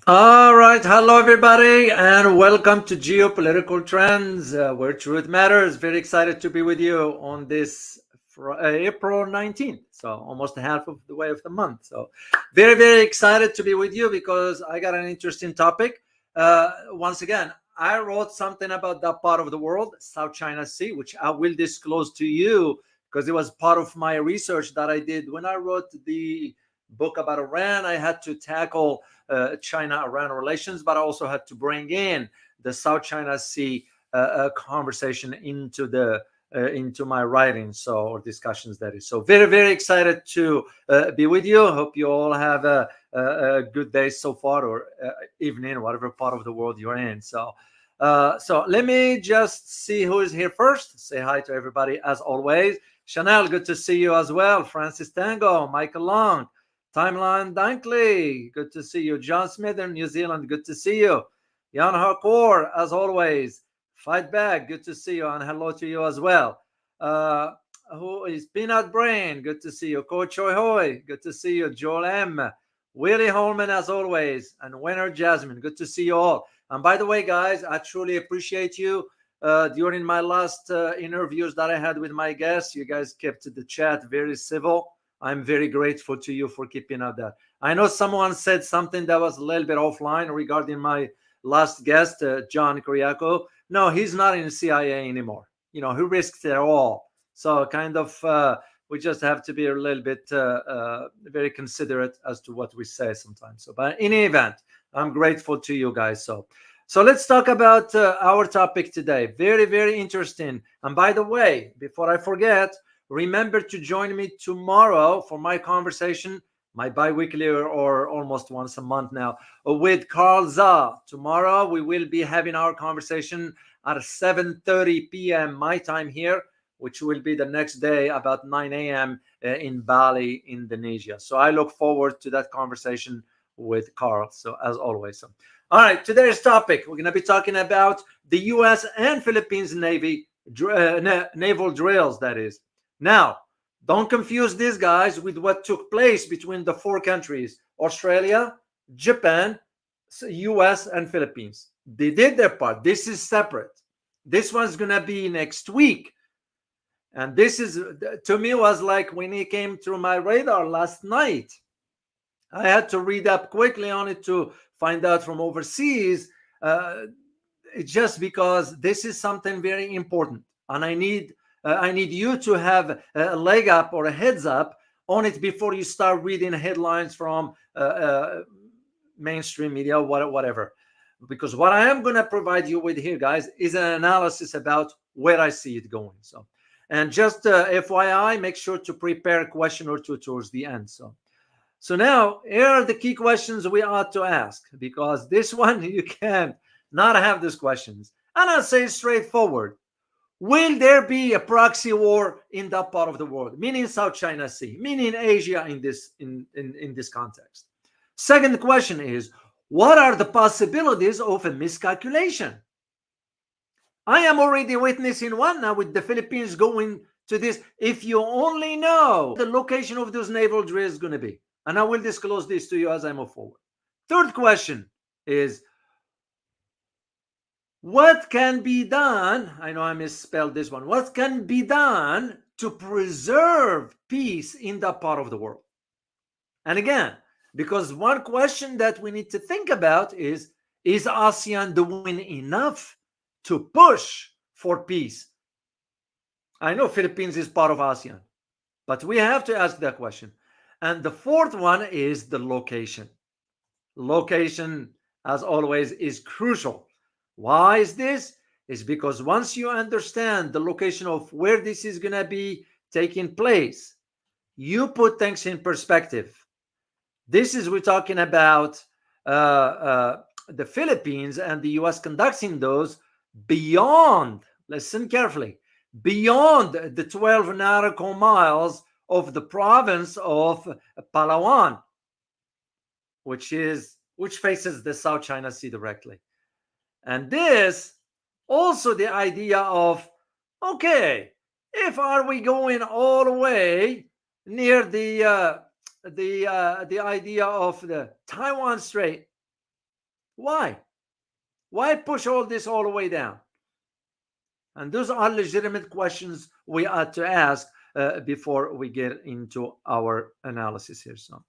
All right, hello everybody, and welcome to Geopolitical Trends, where truth matters. Very excited to be with you on this April 19th, so almost half of the way of the month. So, very excited to be with you because I got an interesting topic. Once again, I wrote something about that part of the world, South China Sea, which I will disclose to you because it was part of my research that I did when I wrote the book about Iran. I had to tackle China-Iran relations, but I also had to bring in the South China Sea conversation into my writing, or discussions. That is so very excited to be with you. Hope you all have a good day so far, or evening, whatever part of the world you're in. So let me just see who is here first. Say hi to everybody as always. Chanel, good to see you as well. Francis Tango, Michael Long, Timeline Dunkley, good to see you. John Smith in New Zealand, good to see you. Jan Harcourt, as always. Fight back, good to see you, and hello to you as well. Who is Peanut Brain? Good to see you. Coach Hoi Hoi, good to see you. Joel M. Willie Holman, as always, and Winner Jasmine, good to see you all. And by the way, guys, I truly appreciate you. During my last interviews that I had with my guests, you guys kept the chat very civil. I'm very grateful to you for keeping up that. I know someone said something that was a little bit offline regarding my last guest, John Kiriakou. No, he's not in the CIA anymore. He risked it all. So we just have to be a little bit very considerate as to what we say sometimes. So, but in any event, I'm grateful to you guys. So let's talk about our topic today. Very interesting. And by the way, before I forget, remember to join me tomorrow for my conversation, my bi-weekly or almost once a month now, with Carl Za. Tomorrow we will be having our conversation at 7:30 p.m. my time here, which will be the next day about 9 a.m. In Bali, Indonesia. So I look forward to that conversation with Carl. So as always. All right, today's topic, we're going to be talking about the U.S. and Philippines Navy naval drills, that is. Now, don't confuse these guys with what took place between the four countries, Australia, Japan, US, and Philippines. They did their part. This is separate. This one's going to be next week. And this is, to me, was like when it came through my radar last night. I had to read up quickly on it to find out from overseas, just because this is something very important. And I need you to have a leg up or a heads up on it before you start reading headlines from mainstream media, whatever. Because what I am going to provide you with here, guys, is an analysis about where I see it going. And just FYI, make sure to prepare a question or two towards the end. So now, here are the key questions we ought to ask, because this one, you can't not have these questions. And I'll say straightforward. Will there be a proxy war in that part of the world, meaning South China Sea, meaning Asia in this context? Second question is, what are the possibilities of a miscalculation? I am already witnessing one now with the Philippines going to this. If you only know the location of those naval drills is going to be, and I will disclose this to you as I move forward. Third question is, what can be done? I know I misspelled this one. What can be done to preserve peace in that part of the world? And again, because one question that we need to think about is ASEAN doing enough to push for peace? I know Philippines is part of ASEAN, but we have to ask that question. And the fourth one is the location. Location, as always, is crucial. Why is this? It's because once you understand the location of where this is going to be taking place, you put things in perspective. This is, we're talking about the Philippines and the US conducting those beyond, listen carefully, beyond the 12 nautical miles of the province of Palawan, which faces the South China Sea directly. And this also the idea of, okay, if are we going all the way near the idea of the Taiwan Strait, Why? Why push all this all the way down? And those are legitimate questions we ought to ask before we get into our analysis here. So,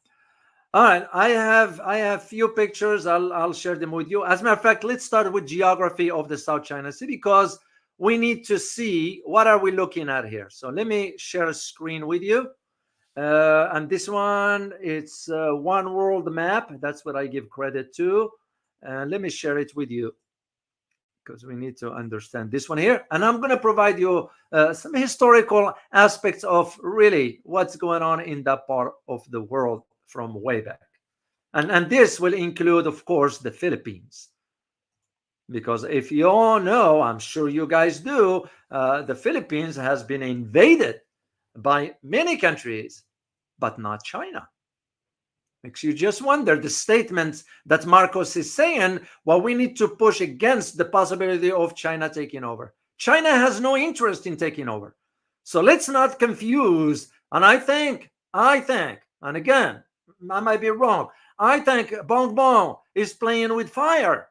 all right, I have few pictures. I'll share them with you. As a matter of fact, let's start with geography of the South China Sea, because we need to see what are we looking at here. So let me share a screen with you. And this one, it's one world map. That's what I give credit to. Let me share it with you, because we need to understand this one here. And I'm going to provide you some historical aspects of really what's going on in that part of the world from way back. And this will include, of course, the Philippines. Because if you all know, I'm sure you guys do, the Philippines has been invaded by many countries, but not China. Makes you just wonder the statements that Marcos is saying. Well, we need to push against the possibility of China taking over. China has no interest in taking over. So let's not confuse. And I think, and again, I might be wrong, I think Bong Bong is playing with fire.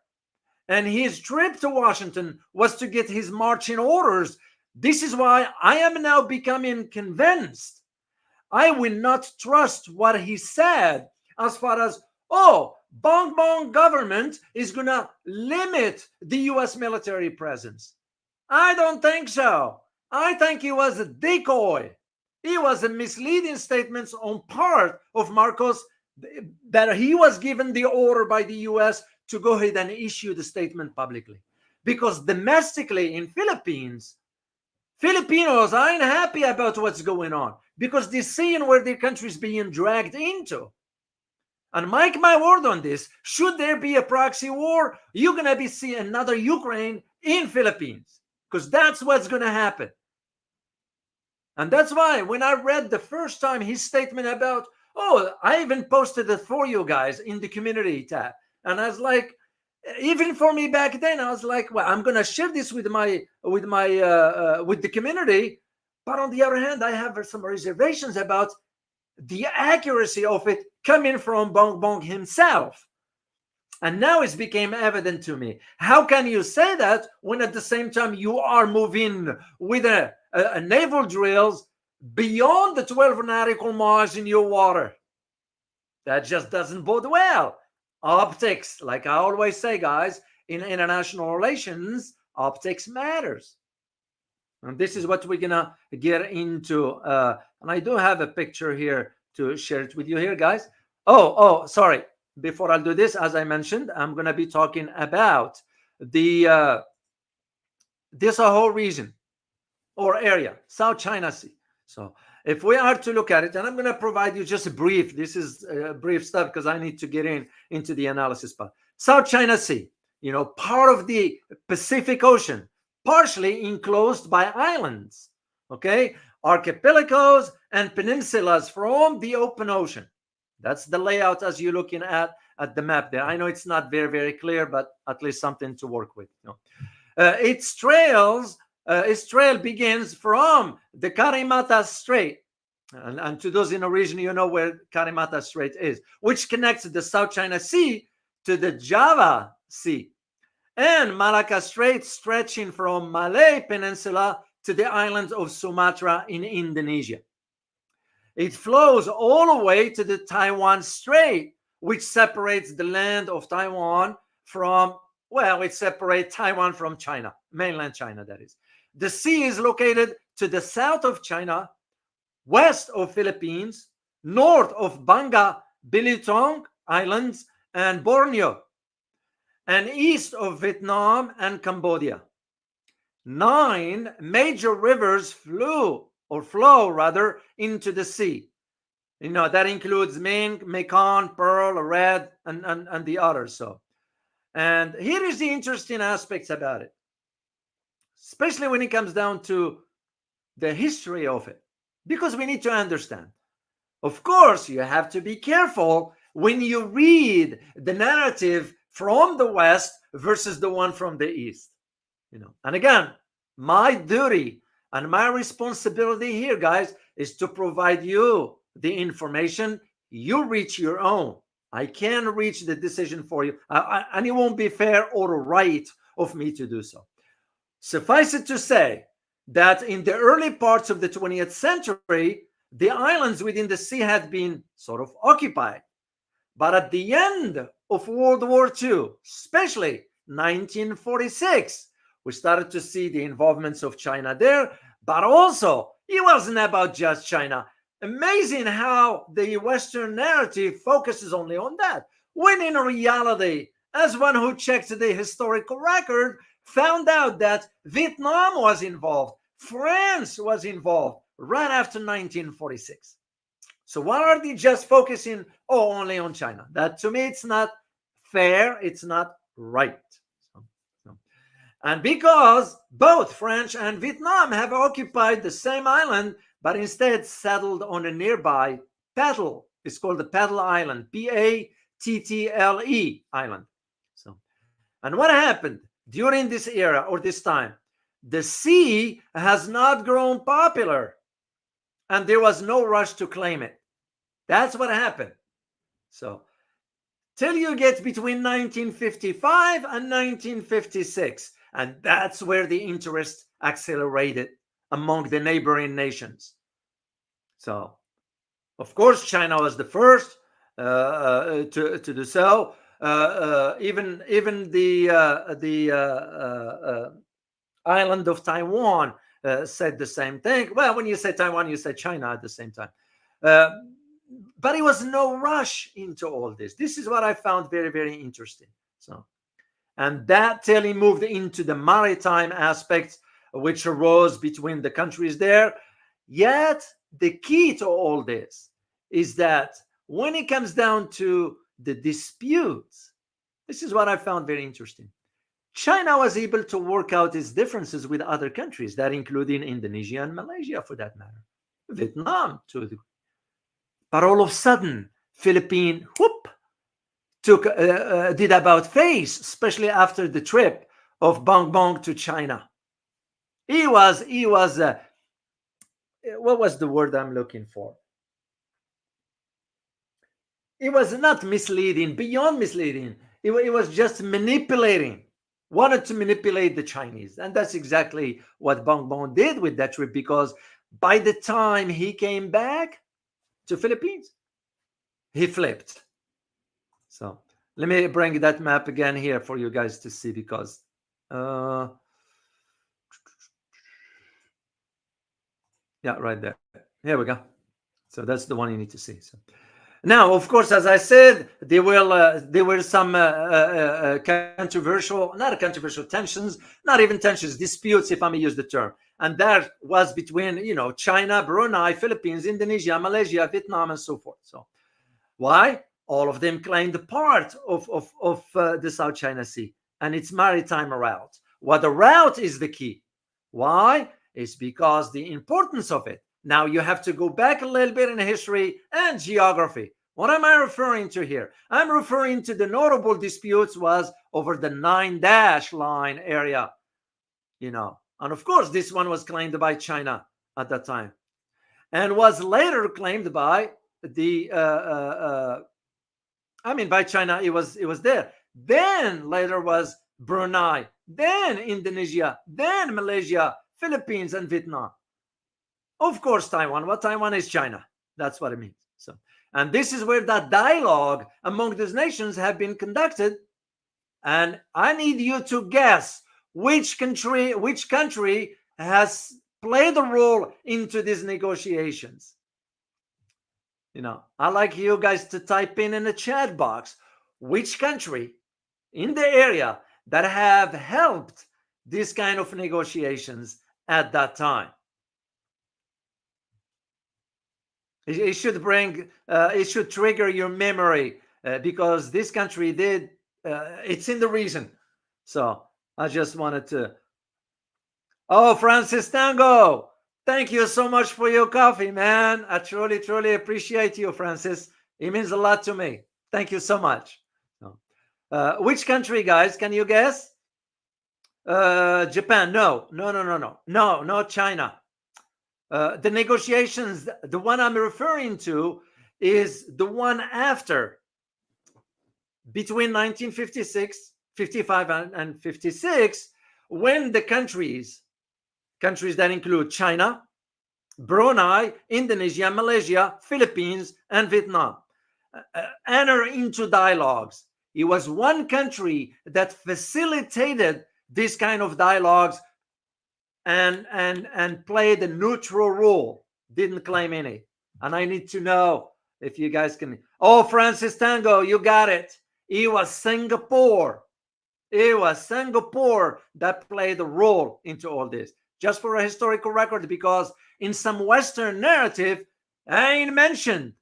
And his trip to Washington was to get his marching orders. This is why I am now becoming convinced I will not trust what he said as far as, oh, Bong Bong government is going to limit the U.S. military presence. I don't think so. I think he was a decoy. He was a misleading statements on part of Marcos that he was given the order by the U.S. to go ahead and issue the statement publicly. Because domestically in Philippines, Filipinos aren't happy about what's going on, because they're seeing where their country is being dragged into. And mark my word on this, should there be a proxy war, you're going to be seeing another Ukraine in Philippines, because that's what's going to happen. And that's why when I read the first time his statement about, oh, I even posted it for you guys in the community tab. And I was like, even for me back then, I was like, well, I'm going to share this with the community. But on the other hand, I have some reservations about the accuracy of it coming from Bong Bong himself. And now it's became evident to me. How can you say that when at the same time you are moving with a naval drills beyond the 12 nautical miles in your water? That just doesn't bode well. Optics, like I always say, guys, in international relations, optics matters. And this is what we're gonna get into. And I do have a picture here to share it with you here, guys. Oh, sorry. Before I do this, as I mentioned, I'm gonna be talking about the this whole region or area, South China Sea. So if we are to look at it, and I'm going to provide you just a brief, this is brief stuff because I need to get into the analysis part. South China Sea, part of the Pacific Ocean, partially enclosed by islands, okay? Archipelagos and peninsulas from the open ocean. That's the layout as you're looking at the map there. I know it's not very, very clear, but at least something to work with. Its trail begins from the Karimata Strait. And to those in the region, you know where Karimata Strait is, which connects the South China Sea to the Java Sea. And Malacca Strait stretching from Malay Peninsula to the island of Sumatra in Indonesia. It flows all the way to the Taiwan Strait, which separates the land of Taiwan from, it separates Taiwan from China, mainland China, that is. The sea is located to the south of China, west of Philippines, north of Bangka Belitung Islands and Borneo, and east of Vietnam and Cambodia. 9 major rivers flow into the sea. That includes Mekong, Pearl, Red, and the others. So, and here is the interesting aspects about it, especially when it comes down to the history of it, because we need to understand. Of course, you have to be careful when you read the narrative from the West versus the one from the East. And again, my duty and my responsibility here, guys, is to provide you the information. You reach your own. I can reach the decision for you, and it won't be fair or right of me to do so. Suffice it to say that in the early parts of the 20th century, the islands within the sea had been sort of occupied. But at the end of World War II, especially 1946, we started to see the involvements of China there, but also it wasn't about just China. Amazing how the Western narrative focuses only on that, when in reality, as one who checked the historical record, found out that Vietnam was involved, France was involved right after 1946. So why are they just focusing only on China? That to me, it's not fair. It's not right. And because both France and Vietnam have occupied the same island, but instead settled on a nearby Paddle. It's called the Paddle Island, Pattle Island. So, and what happened during this era or this time? The sea has not grown popular, and there was no rush to claim it. That's what happened. So, till you get between 1955 and 1956, and that's where the interest accelerated among the neighboring nations. So, of course, China was the first to do so. Even the island of Taiwan said the same thing. Well, when you say Taiwan, you say China at the same time. But it was no rush into all this. This is what I found very, very interesting. So, and that till he moved into the maritime aspects, which arose between the countries there. Yet the key to all this is that when it comes down to the disputes, this is what I found very interesting. China was able to work out its differences with other countries, that including Indonesia and Malaysia, for that matter, Vietnam too. But all of a sudden, Philippines, did about face, especially after the trip of Bong Bong to China. He was what was the word I'm looking for? It was not misleading, beyond misleading. It was just manipulating, wanted to manipulate the Chinese. And that's exactly what Bong Bong did with that trip, because by the time he came back to Philippines, he flipped. So let me bring that map again here for you guys to see, because yeah, right there. Here we go. So that's the one you need to see. So now, of course, as I said, there were some controversial, not controversial tensions, not even tensions, disputes, if I may use the term. And that was between, China, Brunei, Philippines, Indonesia, Malaysia, Vietnam, and so forth. So why? All of them claimed part of the South China Sea and its maritime route. Well, the route is the key. Why? It's because the importance of it. Now you have to go back a little bit in history and geography. What am I referring to here? I'm referring to the notable disputes was over the 9-dash line area, and of course this one was claimed by China at that time, and was later claimed by the by China. It was there. Then later was Brunei, then Indonesia, then Malaysia, Philippines, and Vietnam. Of course, Taiwan. Well, Taiwan is China. That's what it means. So, and this is where that dialogue among these nations have been conducted. And I need you to guess which country has played a role into these negotiations. I like you guys to type in the chat box which country in the area that have helped this kind of negotiations at that time. It should trigger your memory because this country did. It's in the region. So I just wanted to. Oh, Francis Tango, thank you so much for your coffee, man. I truly, truly appreciate you, Francis. It means a lot to me. Thank you so much. Which country, guys? Can you guess? Japan. No, not China. The negotiations, the one I'm referring to is the one after between 1956, 55, and 56, when the countries that include China, Brunei, Indonesia, Malaysia, Philippines, and Vietnam enter into dialogues. It was one country that facilitated this kind of dialogues and played a neutral role, didn't claim any. And I need to know if you guys can. Oh, Francis Tango, you got it. It was Singapore. It was Singapore that played a role into all this. Just for a historical record, because in some Western narrative, I ain't mentioned.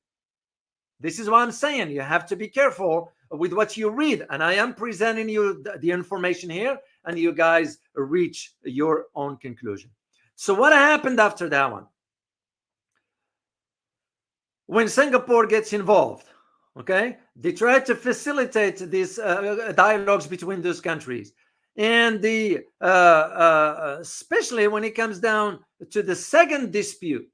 This is what I'm saying. You have to be careful with what you read. And I am presenting you the information here, and you guys reach your own conclusion. So what happened after that one? When Singapore gets involved, okay, they try to facilitate these dialogues between those countries. And the especially when it comes down to the second dispute,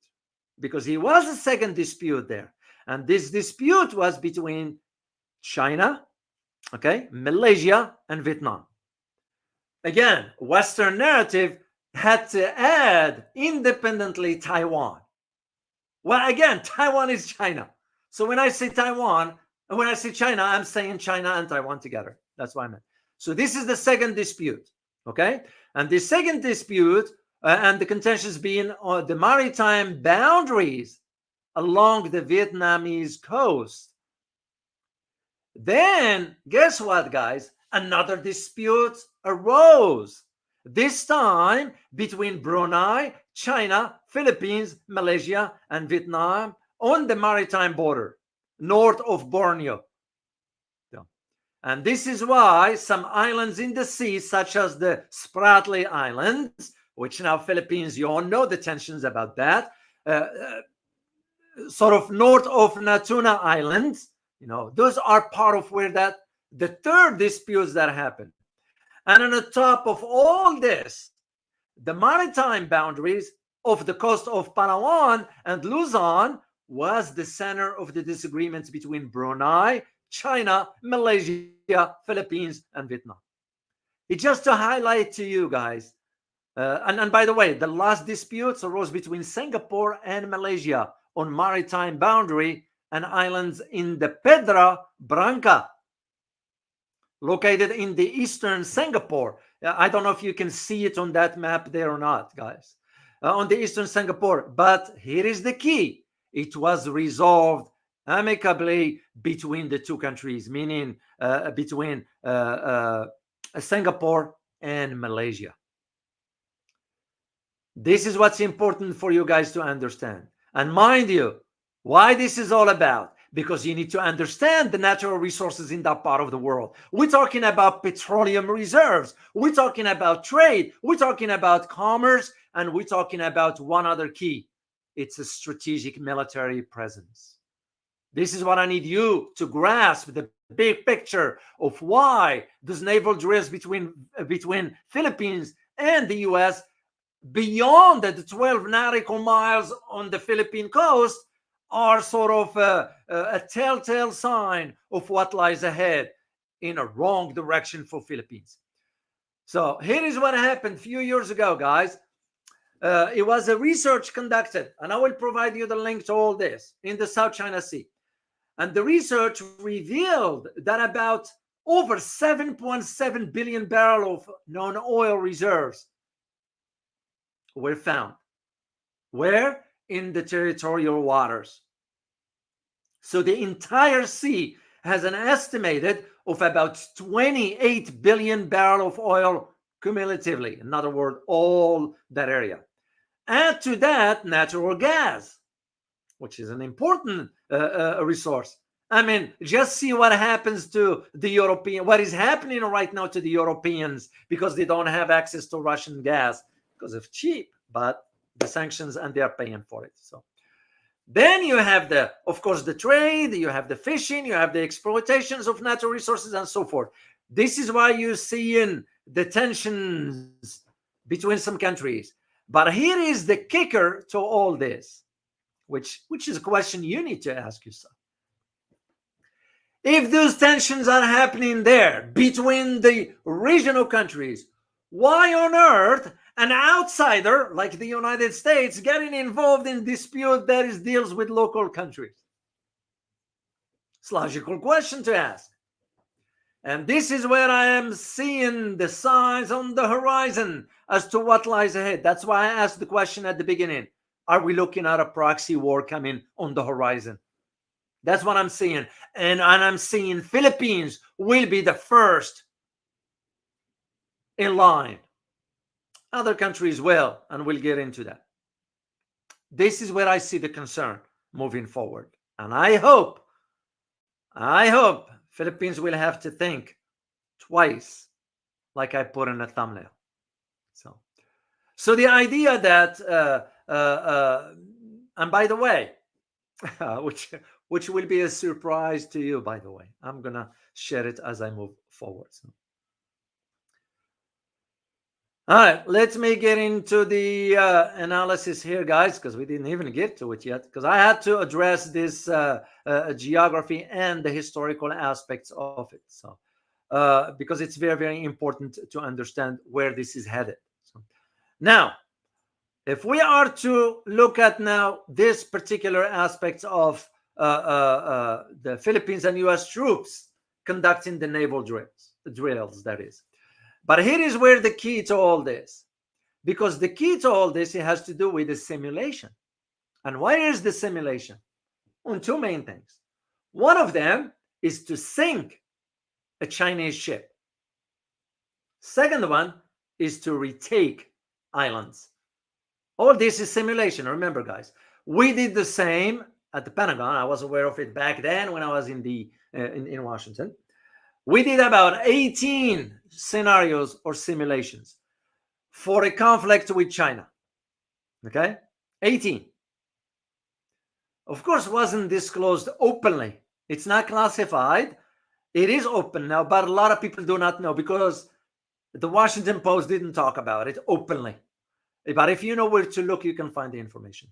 because it was a second dispute there. And this dispute was between China, okay, Malaysia, and Vietnam. Again, Western narrative had to add independently Taiwan. Well, again, Taiwan is China. So when I say Taiwan, and when I say China, I'm saying China and Taiwan together. That's what I meant. So this is the second dispute, okay? And the second dispute and the contentions being on the maritime boundaries along the Vietnamese coast. Then, guess what, guys? Another dispute arose. This time between Brunei, China, Philippines, Malaysia, and Vietnam on the maritime border, north of Borneo. And this is why some islands in the sea, such as the Spratly Islands, which now Philippines, you all know the tensions about that, sort of north of Natuna Islands, those are part of where the third disputes that happen. And on the top of all this, the maritime boundaries of the coast of Palawan and Luzon was the center of the disagreements between Brunei, China, Malaysia, Philippines, and Vietnam. It's just to highlight to you guys. And by the way, the last disputes arose between Singapore and Malaysia on maritime boundary and islands in the Pedra Branca, located in the eastern Singapore. I don't know if you can see it on that map there or not, guys. On the eastern Singapore. But here is the key. It was resolved amicably between the two countries, meaning between Singapore and Malaysia. This is what's important for you guys to understand. And mind you, why this is all about? Because you need to understand the natural resources in that part of the world. We're talking about petroleum reserves. We're talking about trade. We're talking about commerce. And we're talking about one other key. It's a strategic military presence. This is what I need you to grasp, the big picture of why those naval drills between Philippines and the U.S. beyond the 12 nautical miles on the Philippine coast are sort of a telltale sign of what lies ahead in a wrong direction for Philippines. So here is what happened a few years ago, guys. It was a research conducted, and I will provide you the link to all this, in the South China Sea. And the research revealed that about over 7.7 billion barrels of non-oil reserves were found. Where? In the territorial waters. So the entire sea has an estimated of about 28 billion barrels of oil cumulatively. In other words, all that area. Add to that natural gas, which is an important resource. I mean, just see what happens to the European, what is happening right now to the Europeans because they don't have access to Russian gas because of cheap, but the sanctions, and they are paying for it. So then you have of course, the trade, you have the fishing, you have the exploitations of natural resources and so forth. This is why you're seeing the tensions between some countries. But here is the kicker to all this, which is a question you need to ask yourself. If those tensions are happening there between the regional countries, why on earth an outsider like the United States getting involved in dispute that deals with local countries? It's a logical question to ask. And this is where I am seeing the signs on the horizon as to what lies ahead. That's why I asked the question at the beginning. Are we looking at a proxy war coming on the horizon? That's what I'm seeing. And I'm seeing Philippines will be the first in line. Other countries will, and we'll get into that. This is where I see the concern moving forward. And I hope Philippines will have to think twice, like I put in a thumbnail. So the idea that, and by the way, which will be a surprise to you, by the way, I'm gonna share it as I move forward. All right, let me get into the analysis here, guys, because we didn't even get to it yet, because I had to address this geography and the historical aspects of it. So, because it's very, very important to understand where this is headed. So, now, if we are to look at now this particular aspect of the Philippines and U.S. troops conducting the naval drills, that is. But here is where the key to all this, because the key to all this, it has to do with the simulation. And why is the simulation? On two main things. One of them is to sink a Chinese ship. Second one is to retake islands. All this is simulation. Remember, guys, we did the same at the Pentagon. I was aware of it back then when I was in Washington. We did about 18 scenarios or simulations for a conflict with China. Okay? 18. Of course, wasn't disclosed openly. It's not classified. It is open now, but a lot of people do not know because the Washington Post didn't talk about it openly. But if you know where to look, you can find the information.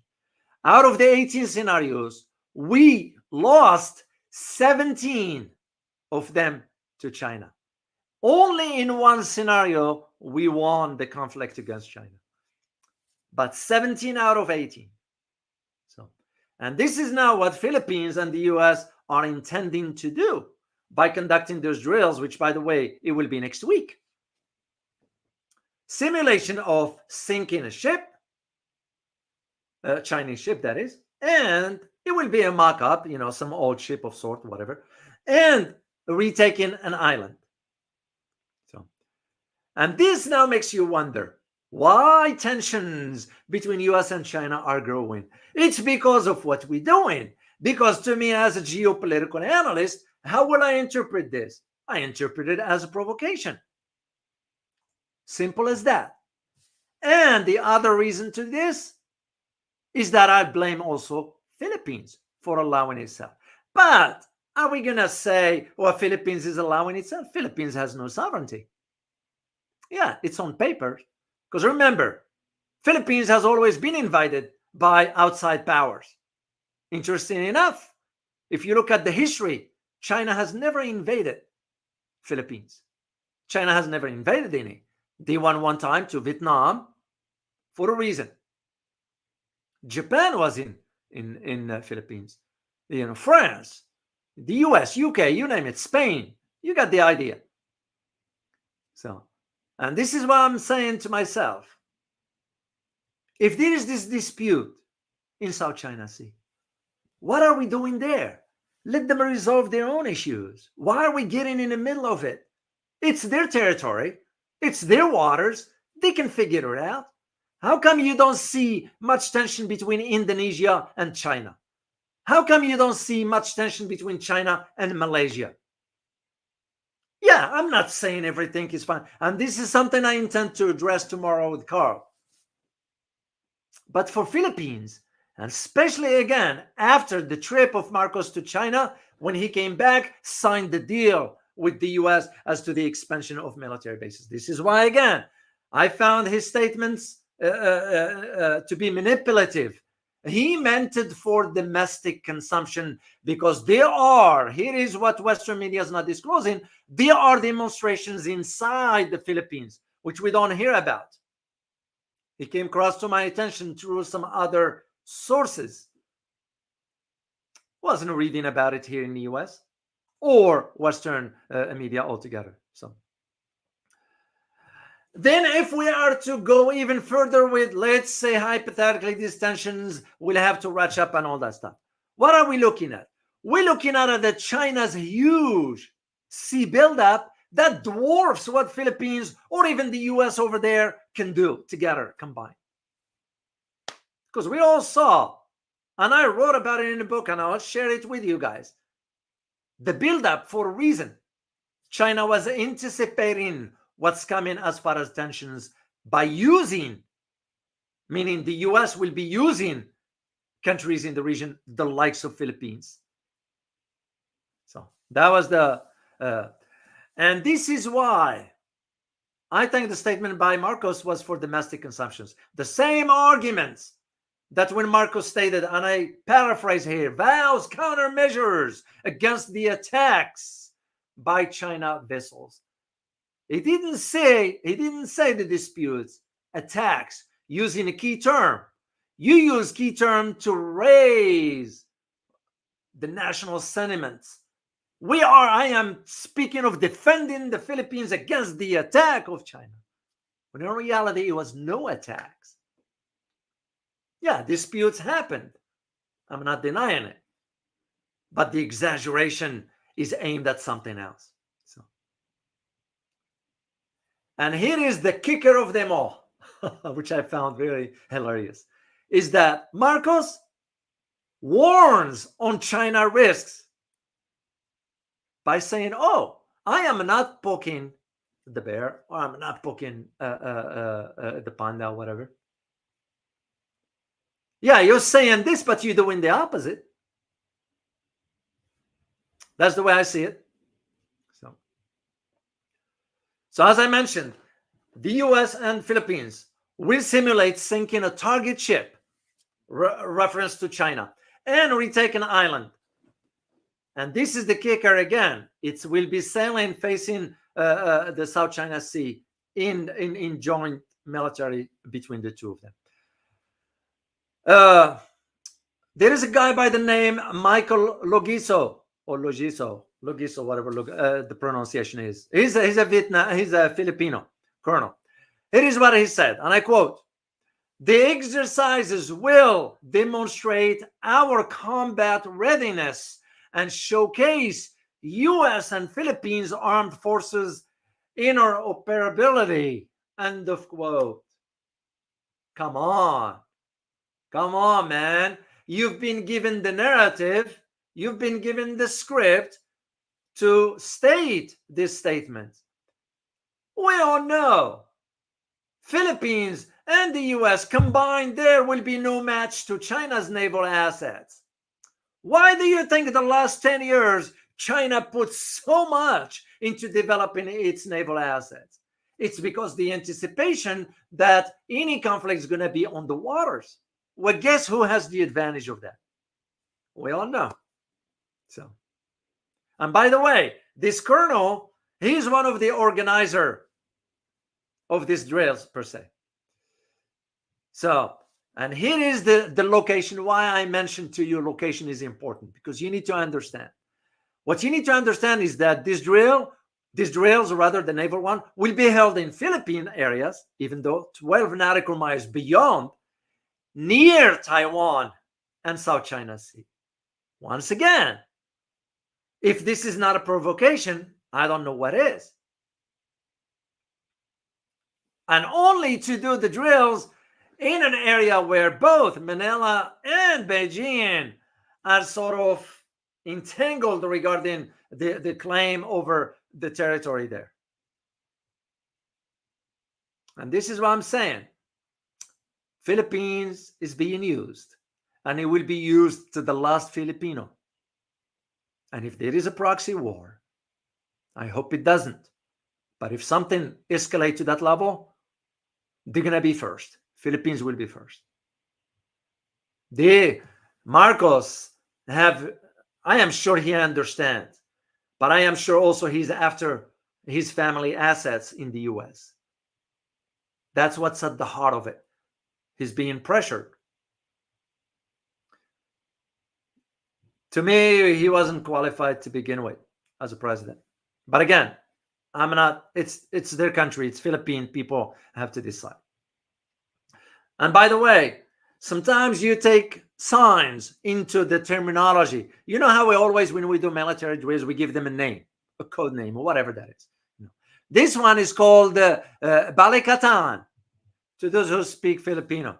Out of the 18 scenarios, we lost 17 of them to China. Only in one scenario, we won the conflict against China. But 17 out of 18. And this is now what Philippines and the US are intending to do by conducting those drills, which, by the way, it will be next week. Simulation of sinking a ship, a Chinese ship, that is, and it will be a mock-up, some old ship of sort, whatever, and retaking an island. And this now makes you wonder why tensions between US and China are growing. It's because of what we're doing. Because to me, as a geopolitical analyst, how will I interpret this? I interpret it as a provocation. Simple as that. And the other reason to this is that I blame also Philippines for allowing itself. But are we going to say, well, Philippines is allowing itself? Philippines has no sovereignty. Yeah, it's on paper. Because remember, Philippines has always been invaded by outside powers. Interesting enough, if you look at the history, China has never invaded Philippines. China has never invaded any. They went one time to Vietnam for a reason. Japan was in Philippines. France, the US, UK, you name it, Spain. You got the idea. So, and this is what I'm saying to myself. If there is this dispute in South China Sea, what are we doing there? Let them resolve their own issues. Why are we getting in the middle of it? It's their territory. It's their waters. They can figure it out. How come you don't see much tension between Indonesia and China? How come you don't see much tension between China and Malaysia? Yeah, I'm not saying everything is fine. And this is something I intend to address tomorrow with Carl. But for Philippines, and especially again, after the trip of Marcos to China, when he came back, signed the deal with the US as to the expansion of military bases. This is why, again, I found his statements to be manipulative He meant it for domestic consumption because here is what Western media is not disclosing, there are demonstrations inside the Philippines, which we don't hear about. It came across to my attention through some other sources. Wasn't reading about it here in the US or Western media altogether. So then if we are to go even further with, let's say, hypothetically, these tensions will have to ratchet up and all that stuff. What are we looking at? We're looking at that China's huge sea buildup that dwarfs what Philippines or even the US over there can do together combined. Because we all saw, and I wrote about it in the book, and I'll share it with you guys, the buildup for a reason. China was anticipating what's coming as far as tensions by using, meaning the US will be using countries in the region, the likes of Philippines. So that was and this is why I think the statement by Marcos was for domestic consumptions. The same arguments that when Marcos stated, and I paraphrase here, vows countermeasures against the attacks by China vessels. He didn't say the disputes, attacks, using a key term. You use key term to raise the national sentiments. I am speaking of defending the Philippines against the attack of China. When in reality, it was no attacks. Yeah, disputes happened. I'm not denying it. But the exaggeration is aimed at something else. So, and here is the kicker of them all, which I found very hilarious, is that Marcos warns on China risks by saying, oh, I am not poking the bear, or I'm not poking the panda, whatever. Yeah, you're saying this, but you're doing the opposite. That's the way I see it. So as I mentioned, the US and Philippines will simulate sinking a target ship, reference to China, and retake an island. And this is the kicker again. It will be sailing facing the South China Sea in joint military between the two of them. There is a guy by the name Michael Logiso, or Logiso, whatever the pronunciation is. He's a Filipino colonel. Here is what he said, and I quote: "The exercises will demonstrate our combat readiness and showcase U.S. and Philippines armed forces interoperability." End of quote. Come on, man. You've been given the narrative, you've been given the script to state this statement. We all know Philippines and the US combined, there will be no match to China's naval assets. Why do you think the last 10 years China put so much into developing its naval assets? It's because the anticipation that any conflict is going to be on the waters. Well, guess who has the advantage of that? We all know. So, and by the way, this colonel, he's one of the organizer of these drills per se. So, and here is the location. Why I mentioned to you location is important, because you need to understand. What you need to understand is that these drills, rather the naval one, will be held in Philippine areas, even though 12 nautical miles beyond, near Taiwan and South China Sea. Once again, if this is not a provocation, I don't know what is. And only to do the drills in an area where both Manila and Beijing are sort of entangled regarding the claim over the territory there. And this is what I'm saying. Philippines is being used, and it will be used to the last Filipino. And if there is a proxy war, I hope it doesn't. But if something escalates to that level, they're going to be first. Philippines will be first. The Marcos have, I am sure he understands, but I am sure also he's after his family assets in the US. That's what's at the heart of it. He's being pressured. To me, he wasn't qualified to begin with as a president. But again, I'm not, it's their country, it's Philippine people have to decide. And by the way, sometimes you take signs into the terminology. You know how we always, when we do military drills, we give them a name, a code name, or whatever that is. This one is called Balikatan, to those who speak Filipino.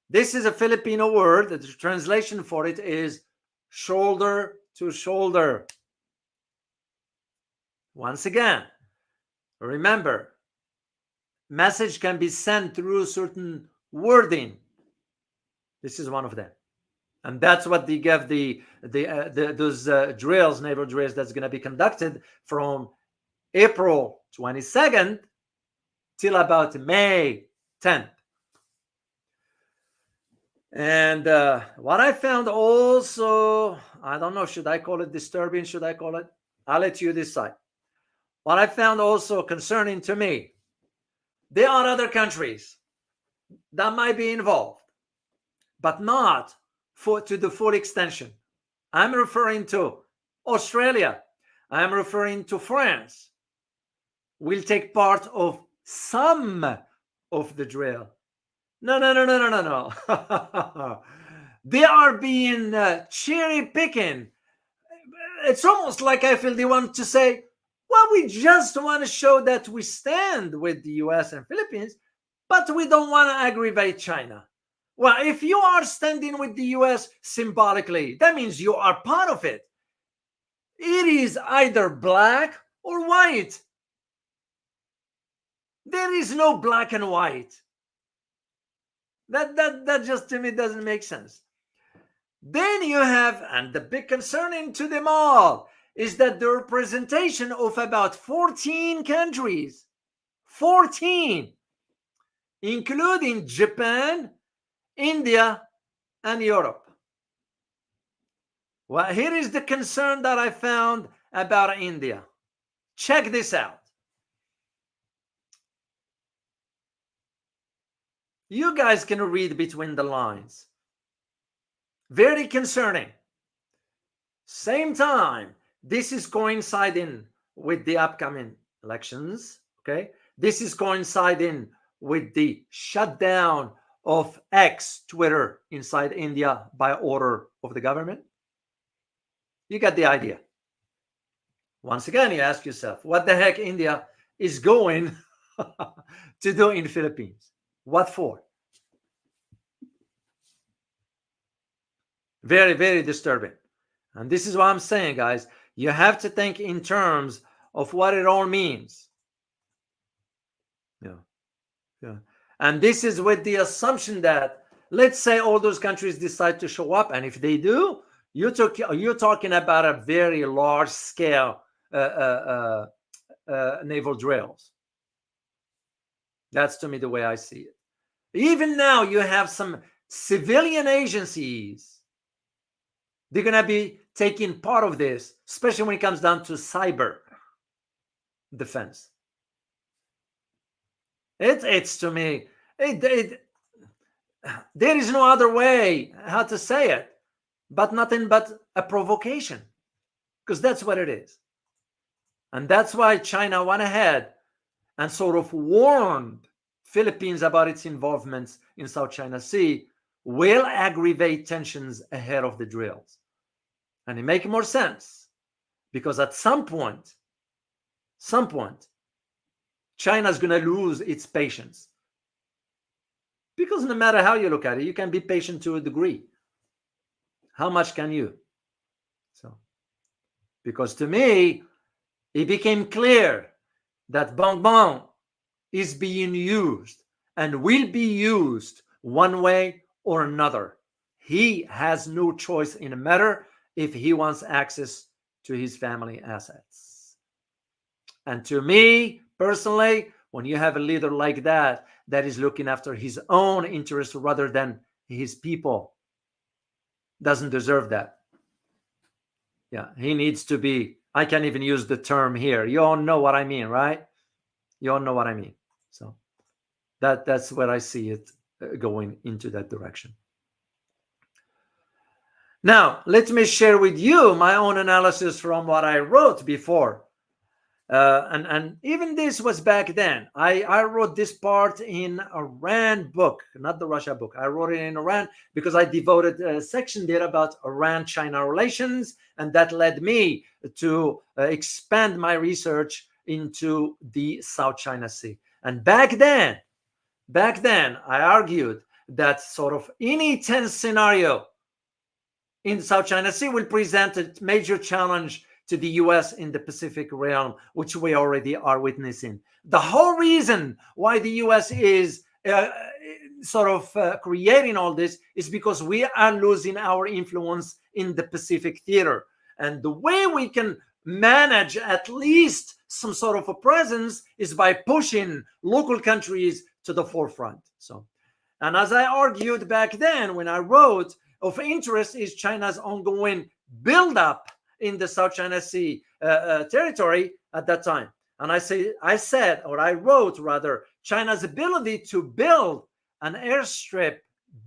This is a Filipino word. The translation for it is shoulder to shoulder. Once again, remember, message can be sent through certain wording. This is one of them. And that's what they give those drills, naval drills, that's going to be conducted from April 22nd till about May 10th. And what I found also, I don't know, should I call it disturbing? Should I call it? I'll let you decide. What I found also concerning to me, there are other countries that might be involved, but not to the full extension. I'm referring to Australia. I'm referring to France. Will take part of some of the drill. No. They are being cherry picking. It's almost like I feel they want to say, well, we just want to show that we stand with the US and Philippines, but we don't want to aggravate China. Well, if you are standing with the US symbolically, that means you are part of it. It is either black or white. There is no black and white. That just to me doesn't make sense. Then you have, and the big concern to them all is that the representation of about 14 countries, 14, including Japan, India, and Europe. Well, here is the concern that I found about India. Check this out. You guys can read between the lines. Very concerning. Same time, this is coinciding with the upcoming elections. Okay, this is coinciding with the shutdown of X, Twitter, inside India by order of the government. You got the idea. Once again, you ask yourself, what the heck India is going to do in the Philippines? What for? Very, very disturbing. And this is what I'm saying, guys. You have to think in terms of what it all means. Yeah. And this is with the assumption that, let's say all those countries decide to show up. And if they do, you're talking about a very large scale naval drills. That's to me the way I see it. Even now, you have some civilian agencies. They're going to be taking part of this, especially when it comes down to cyber defense. It's to me, there is no other way how to say it, but nothing but a provocation, because that's what it is. And that's why China went ahead and sort of warned Philippines about its involvement in South China Sea will aggravate tensions ahead of the drills. And it makes more sense because at some point, China's going to lose its patience. Because no matter how you look at it, you can be patient to a degree. How much can you? So, because to me, it became clear that Bongbong is being used and will be used one way or another. He has no choice in the matter if he wants access to his family assets. And to me, personally, when you have a leader like that is looking after his own interests rather than his people, doesn't deserve that. Yeah, he needs to be, I can't even use the term here. You all know what I mean, right? You all know what I mean. So that's where I see it going into that direction. Now, let me share with you my own analysis from what I wrote before. And even this was back then. I wrote this part in Iran book, not the Russia book. I wrote it in Iran because I devoted a section there about Iran-China relations, and that led me to expand my research into the South China Sea. And back then, I argued that sort of any tense scenario in the South China Sea will present a major challenge to the US in the Pacific realm, which we already are witnessing. The whole reason why the US is creating all this is because we are losing our influence in the Pacific theater. And the way we can manage at least some sort of a presence is by pushing local countries to the forefront. So, and as I argued back then when I wrote, of interest is China's ongoing buildup in the South China Sea territory at that time. And I wrote, China's ability to build an airstrip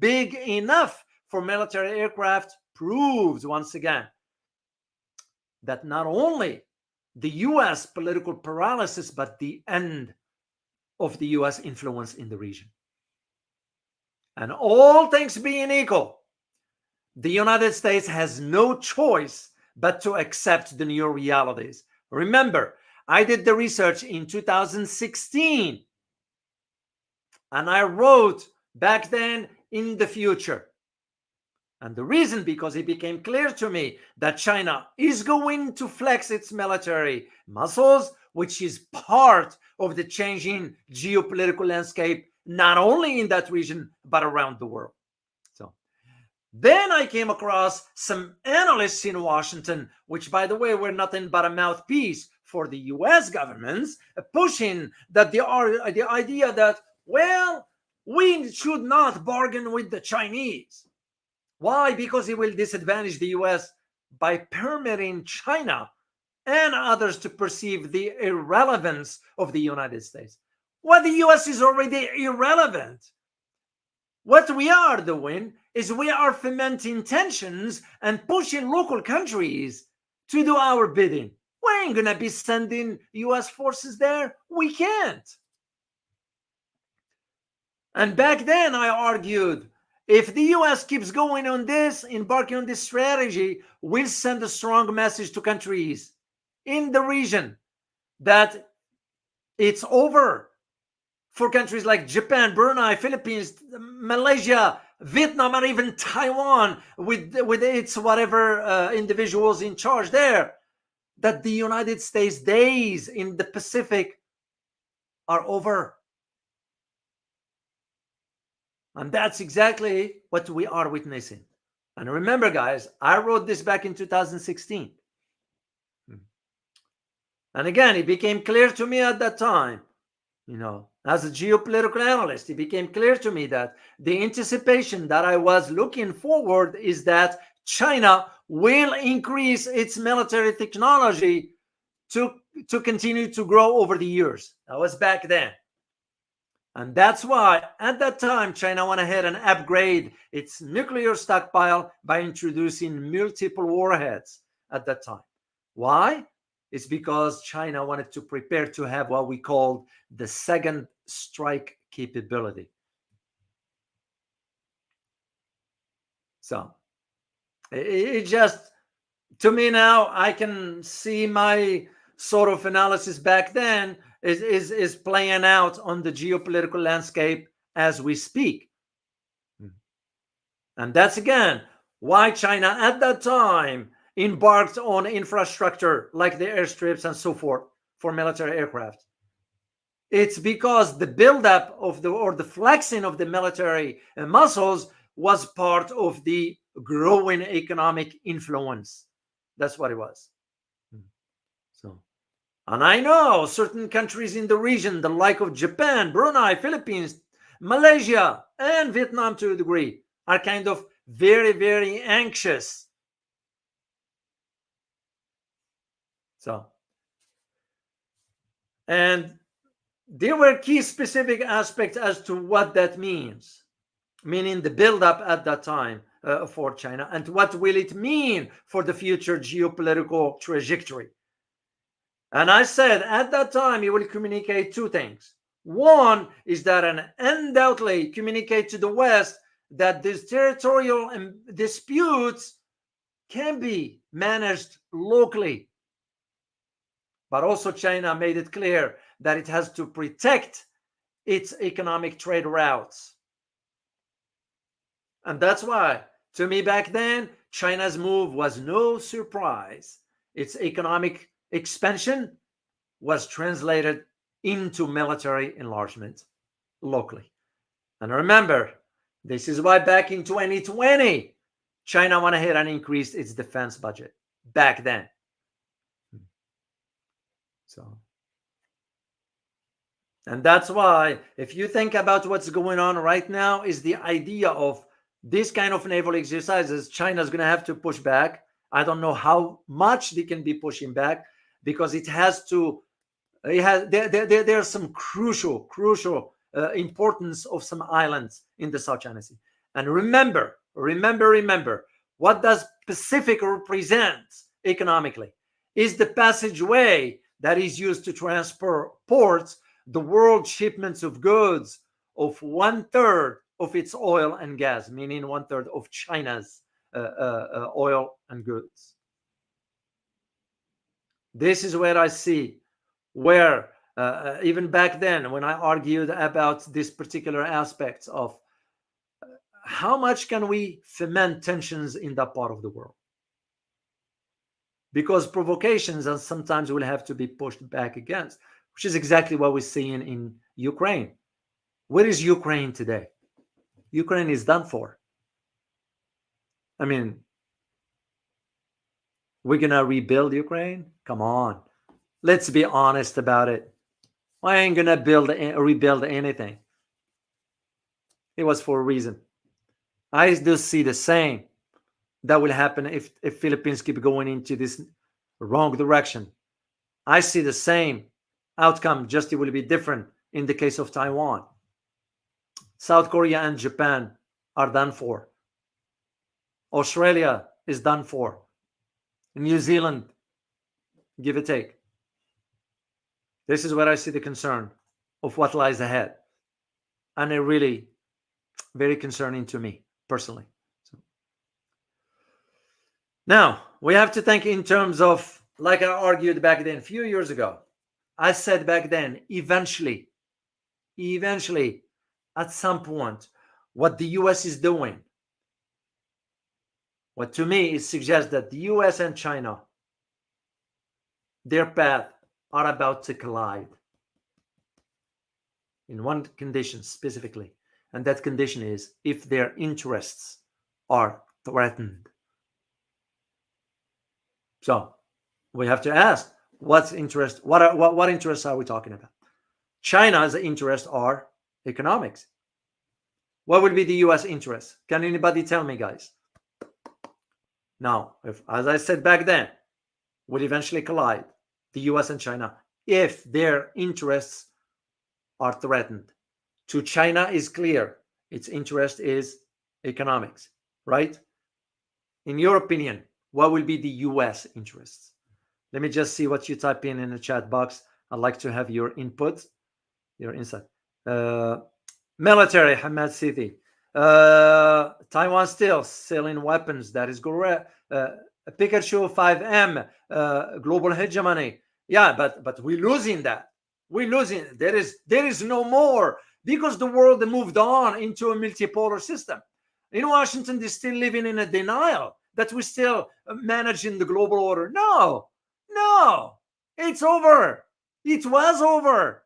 big enough for military aircraft proves once again that not only the US political paralysis, but the end of the US influence in the region. And all things being equal, the United States has no choice but to accept the new realities. Remember, I did the research in 2016, and I wrote back then in the future. And the reason, because it became clear to me that China is going to flex its military muscles, which is part of the changing geopolitical landscape, not only in that region, but around the world. Then I came across some analysts in Washington, which, by the way, were nothing but a mouthpiece for the US governments, pushing that the idea that, well, we should not bargain with the Chinese. Why? Because it will disadvantage the US by permitting China and others to perceive the irrelevance of the United States. Well, the US is already irrelevant. What we are doing is we are fomenting tensions and pushing local countries to do our bidding. We ain't going to be sending US forces there. We can't. And back then I argued, if the US keeps going on this, embarking on this strategy, we'll send a strong message to countries in the region that it's over for countries like Japan, Brunei, Philippines, Malaysia, Vietnam, and even Taiwan, with its whatever individuals in charge there, that the United States days in the Pacific are over. And that's exactly what we are witnessing. And remember, guys, I wrote this back in 2016. And again, it became clear to me at that time, as a geopolitical analyst, it became clear to me that the anticipation that I was looking forward is that China will increase its military technology to continue to grow over the years. That was back then. And that's why at that time, China went ahead and upgraded its nuclear stockpile by introducing multiple warheads at that time. Why? It's because China wanted to prepare to have what we called the second strike capability. So it just, to me now, I can see my sort of analysis back then is playing out on the geopolitical landscape as we speak. And that's, again, why China at that time embarked on infrastructure like the airstrips and so forth for military aircraft. It's because the buildup of the flexing of the military muscles was part of the growing economic influence. That's what it was. So, and I know certain countries in the region, the like of Japan, Brunei, Philippines, Malaysia, and Vietnam to a degree, are kind of very, very anxious. So, and there were key specific aspects as to what that means, meaning the build-up at that time for China, and what will it mean for the future geopolitical trajectory. And I said at that time, he will communicate two things. One is that an undoubtedly communicate to the West that these territorial disputes can be managed locally. But also China made it clear that it has to protect its economic trade routes. And that's why, to me back then, China's move was no surprise. Its economic expansion was translated into military enlargement locally. And remember, this is why back in 2020, China went ahead and increased its defense budget back then. So, and that's why, if you think about what's going on right now, is the idea of this kind of naval exercises, China's going to have to push back. I don't know how much they can be pushing back, because it has to. There's some crucial importance of some islands in the South China Sea. And remember, what does Pacific represent economically? Is the passageway that is used to transport the world shipments of goods of 1/3 of its oil and gas, meaning 1/3 of China's oil and goods. This is where I see where even back then, when I argued about this particular aspect of how much can we foment tensions in that part of the world, because provocations and sometimes will have to be pushed back against, which is exactly what we're seeing in Ukraine. Where is Ukraine today? Ukraine is done for. I mean, we're gonna rebuild Ukraine? Come on, let's be honest about it. I ain't gonna rebuild anything. It was for a reason. I do see the same that will happen if Philippines keep going into this wrong direction. I see the same outcome, just it will be different in the case of Taiwan. South Korea and Japan are done for. Australia is done for. New Zealand, give or take. This is where I see the concern of what lies ahead. And it really very concerning to me personally. So, now, we have to think in terms of, like I argued back then, a few years ago. I said back then, eventually, at some point, what the US is doing, what to me it suggests that the US and China, their path are about to collide in one condition specifically, and that condition is if their interests are threatened. So we have to ask, what interests are we talking about? China's interests are economics. What will be the US interest? Can anybody tell me, guys? Now, if, as I said back then, will eventually collide, the US and China, if their interests are threatened. To China is clear, its interest is economics, right? In your opinion, what will be the US interests? Let me just see what you type in the chat box. I'd like to have your input, your insight. Military, Hamad Sidi. Taiwan still selling weapons. That is correct. Pikachu 5M, global hegemony. Yeah, but we're losing that. We're losing. There is no more, because the world moved on into a multipolar system. In Washington, they're still living in a denial that we're still managing the global order. No, it's over. It was over.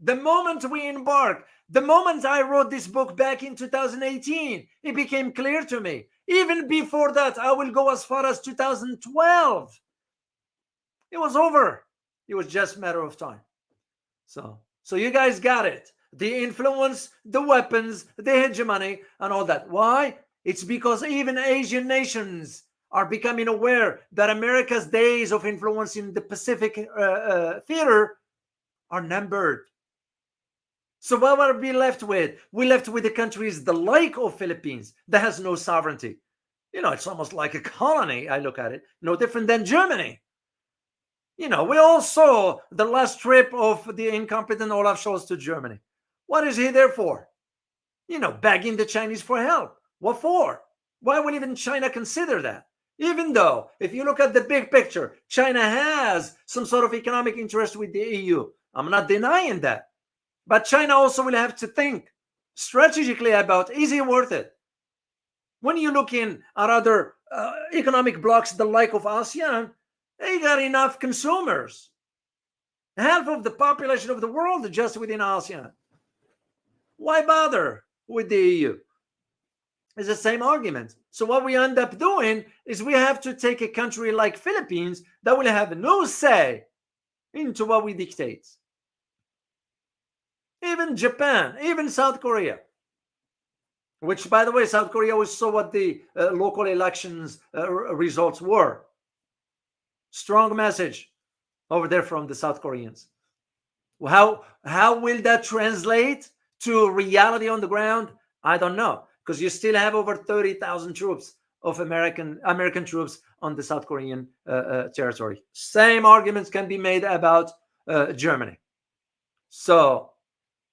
The moment we embark, the moment I wrote this book back in 2018, it became clear to me. Even before that, I will go as far as 2012. It was over. It was just a matter of time. So you guys got it. The influence, the weapons, the hegemony, and all that. Why? It's because even Asian nations are becoming aware that America's days of influence in the Pacific theater are numbered. So what are we left with? We're left with the countries the like of Philippines that has no sovereignty. It's almost like a colony. I look at it, no different than Germany. We all saw the last trip of the incompetent Olaf Scholz to Germany. What is he there for? Begging the Chinese for help. What for? Why would even China consider that? Even though, if you look at the big picture, China has some sort of economic interest with the EU. I'm not denying that. But China also will have to think strategically about, is it worth it? When you look in at other economic blocks, the like of ASEAN, they got enough consumers. Half of the population of the world just within ASEAN. Why bother with the EU? It's the same argument. So what we end up doing is we have to take a country like Philippines that will have no say into what we dictate. Even Japan, even South Korea, which, by the way, South Korea was saw what the local elections results were. Strong message over there from the South Koreans. How will that translate to reality on the ground? I don't know, because you still have over 30,000 troops of American troops on the South Korean territory. Same arguments can be made about Germany. So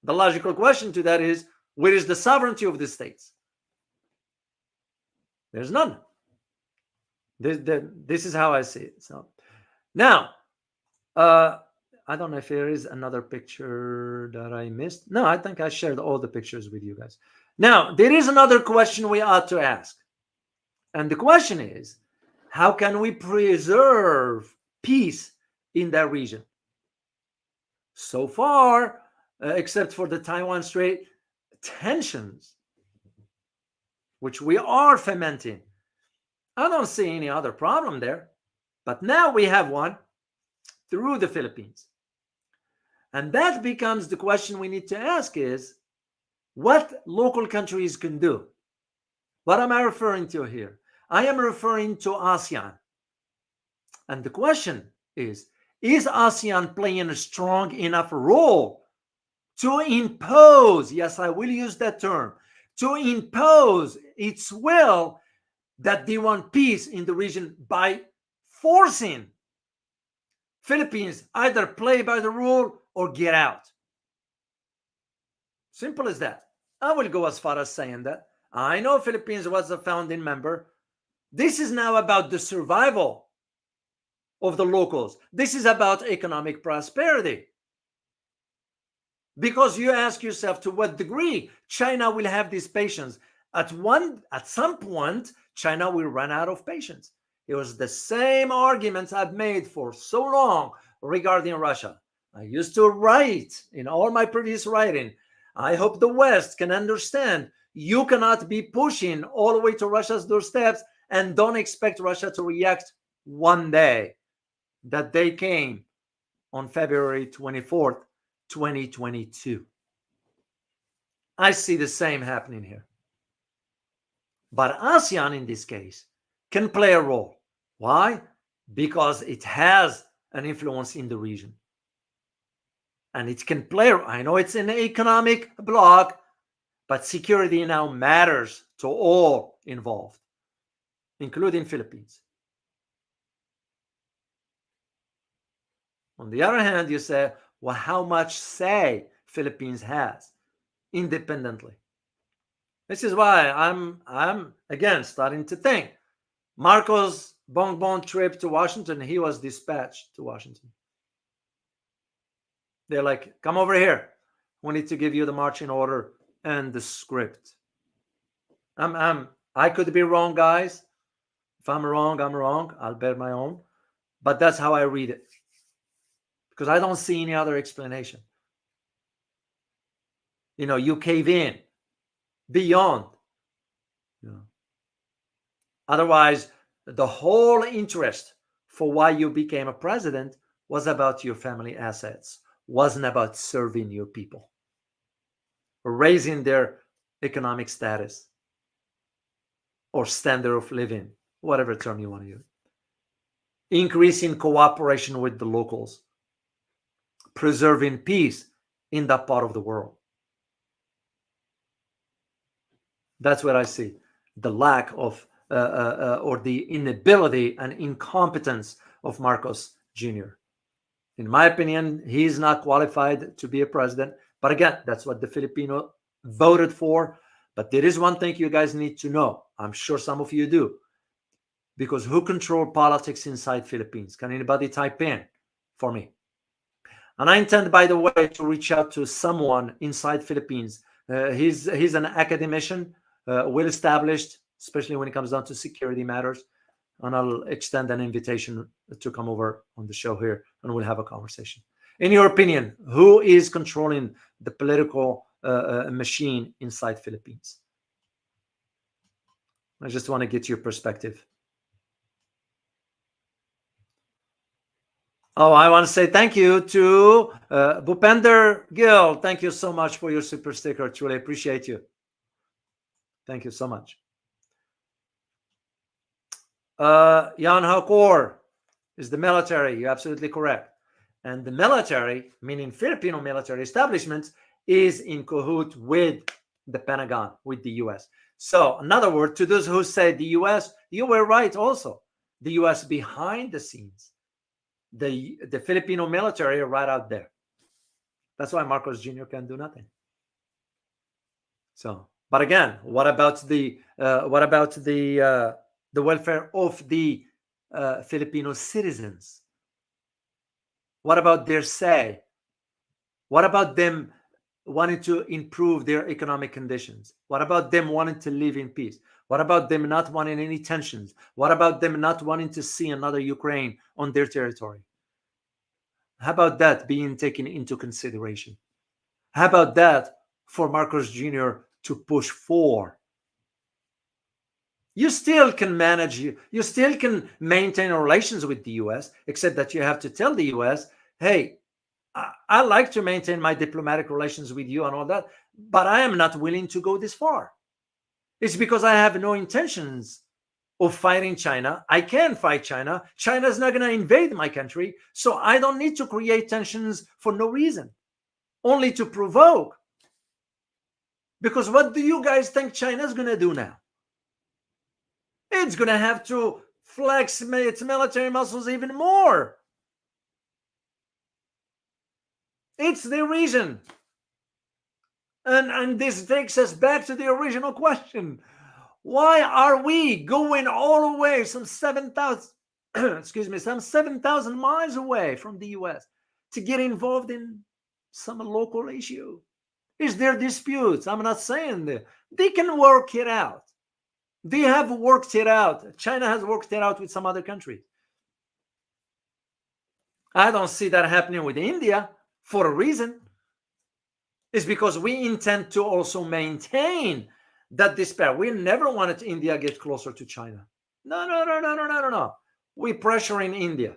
the logical question to that is, where is the sovereignty of the states? There's none. This is how I see it. So now, I don't know if there is another picture that I missed. No, I think I shared all the pictures with you guys. Now, there is another question we ought to ask. And the question is, how can we preserve peace in that region? So far, except for the Taiwan Strait tensions, which we are fomenting, I don't see any other problem there. But now we have one through the Philippines. And that becomes the question we need to ask is, what local countries can do? What am I referring to here? I am referring to ASEAN. And the question is ASEAN playing a strong enough role to impose, yes, I will use that term, to impose its will that they want peace in the region by forcing Philippines either play by the rule or get out? Simple as that. I will go as far as saying that. I know Philippines was a founding member. This is now about the survival of the locals. This is about economic prosperity. Because you ask yourself, to what degree China will have this patience? At some point, China will run out of patience. It was the same arguments I've made for so long regarding Russia. I used to write in all my previous writing, I hope the West can understand you cannot be pushing all the way to Russia's doorsteps and don't expect Russia to react one day. That day came on February 24th, 2022. I see the same happening here. But ASEAN, in this case, can play a role. Why? Because it has an influence in the region. And it can play, I know it's an economic bloc, but security now matters to all involved, including Philippines. On the other hand, you say, well, how much say Philippines has independently? This is why I'm again starting to think. Marcos Bongbong trip to Washington, he was dispatched to Washington. They're like, come over here. We need to give you the marching order and the script. I could be wrong, guys. If I'm wrong, I'm wrong. I'll bear my own. But that's how I read it. Because I don't see any other explanation. You cave in beyond. Otherwise, the whole interest for why you became a president was about your family assets, wasn't about serving your people, or raising their economic status. or standard of living, whatever term you want to use. Increasing cooperation with the locals, preserving peace in that part of the world. That's what I see. The lack of or the inability and incompetence of Marcos Jr. In my opinion, he's not qualified to be a president. But again, that's what the Filipino voted for. But there is one thing you guys need to know. I'm sure some of you do. Because who control politics inside Philippines? Can anybody type in for me? And I intend, by the way, to reach out to someone inside Philippines. He's an academician, well established, especially when it comes down to security matters. And I'll extend an invitation to come over on the show here, and we'll have a conversation. In your opinion, who is controlling the political machine inside Philippines? I just want to get your perspective. Oh, I want to say thank you to Bhupender Gill. Thank you so much for your super sticker. Truly appreciate you. Thank you so much. Jan Hakor is the military. You're absolutely correct. And the military, meaning Filipino military establishment, is in cahoot with the Pentagon, with the U.S. So, in other words, to those who say the U.S., you were right also. The U.S. behind the scenes. The Filipino military are right out there. That's why Marcos Jr. can do nothing. So, but again, what about the welfare of the Filipino citizens? What about their say? What about them wanting to improve their economic conditions? What about them wanting to live in peace? What about them not wanting any tensions? What about them not wanting to see another Ukraine on their territory? How about that being taken into consideration? How about that for Marcos Jr. to push for? You still can manage, you still can maintain relations with the U.S., except that you have to tell the U.S., hey, I like to maintain my diplomatic relations with you and all that, but I am not willing to go this far. It's because I have no intentions of fighting China. I can fight China. China's not going to invade my country, so I don't need to create tensions for no reason, only to provoke. Because what do you guys think China's going to do now? It's going to have to flex its military muscles even more. It's the reason. And this takes us back to the original question. Why are we going all the way some 7,000 some 7,000 miles away from the US to get involved in some local issue? Is there disputes? I'm not saying that. They can work it out. They have worked it out. China has worked it out with some other countries. I don't see that happening with India for a reason. It's because we intend to also maintain that despair. We never wanted India to get closer to China. No. We're pressuring India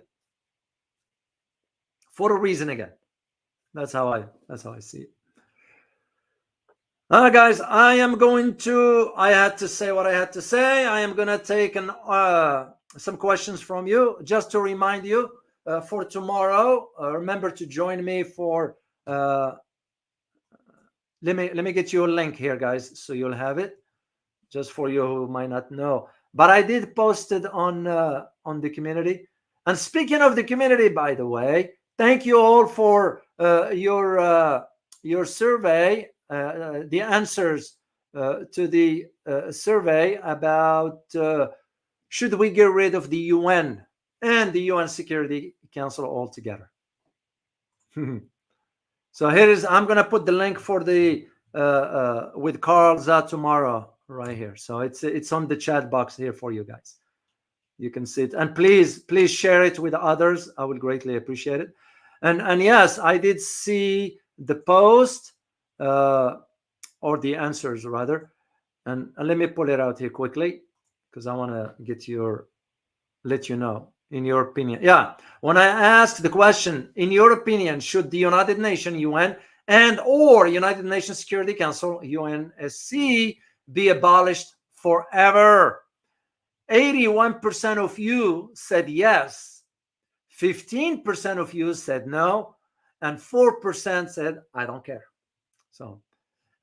for a reason again. That's how I see it. Guys, I had to say what I had to say. I am going to take some questions from you. Just to remind you, for tomorrow, remember to join me for... Let me get you a link here, guys, so you'll have it, just for you who might not know. But I did post it on the community. And speaking of the community, by the way, thank you all for your survey, the answers to the survey about should we get rid of the UN and the UN Security Council altogether. So I'm going to put the link for the with Carl tomorrow right here. So it's on the chat box here for you guys. You can see it, and please share it with others. I would greatly appreciate it. And yes, I did see the post or the answers rather. And let me pull it out here quickly because I want to let you know. In your opinion, yeah. When I asked the question, in your opinion, should the United Nations, UN, and or United Nations Security Council, UNSC, be abolished forever? 81% of you said yes, 15% of you said no, and 4% said I don't care. So,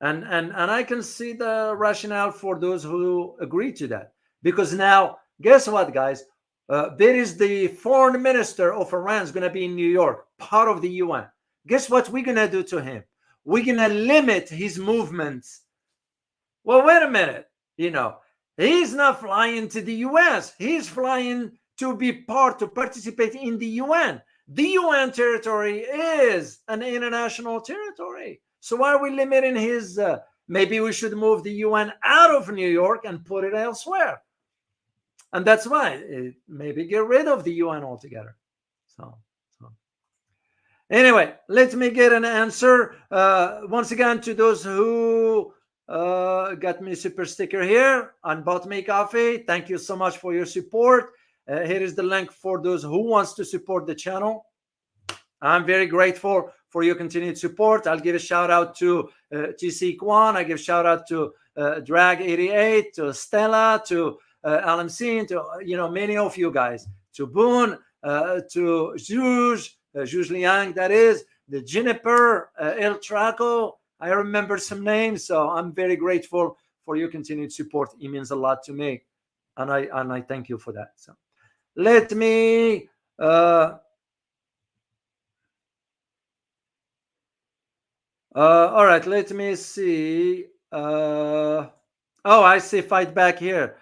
and I can see the rationale for those who agree to that, because now guess what, guys? There is the foreign minister of Iran is going to be in New York, part of the UN. Guess what we're going to do to him? We're going to limit his movements. Well, wait a minute. He's not flying to the US. He's flying to participate in the UN. The UN territory is an international territory. So why are we limiting his? Maybe we should move the UN out of New York and put it elsewhere. And that's why maybe get rid of the UN altogether. So anyway, let me get an answer. Once again, to those who got me a super sticker here and bought me coffee, thank you so much for your support. Here is the link for those who wants to support the channel. I'm very grateful for your continued support. I'll give a shout out to TC Kwan. I give a shout out to Drag88, to Stella, to LMC, to many of you guys, to Boone, to Juge Liang, that is, the Juniper, El Traco. I remember some names, so I'm very grateful for your continued support. It means a lot to me, and I thank you for that. So let me all right, let me see. Oh, I see fight back here.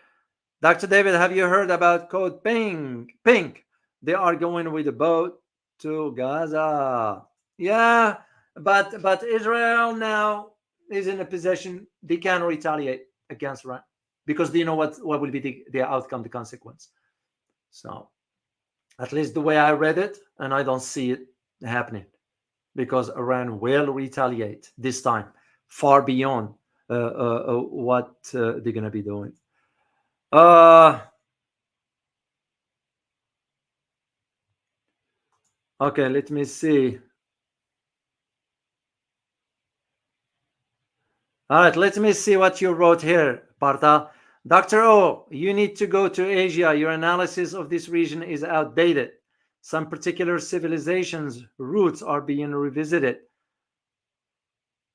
Dr. David, have you heard about code Pink? They are going with a boat to Gaza. Yeah, but Israel now is in a position they can retaliate against Iran because they know what will be the outcome, the consequence. So at least the way I read it, and I don't see it happening, because Iran will retaliate this time far beyond what they're going to be doing. Okay, let me see. All right, let me see what you wrote here, Parta. Dr. O, you need to go to Asia. Your analysis of this region is outdated. Some particular civilizations' roots are being revisited.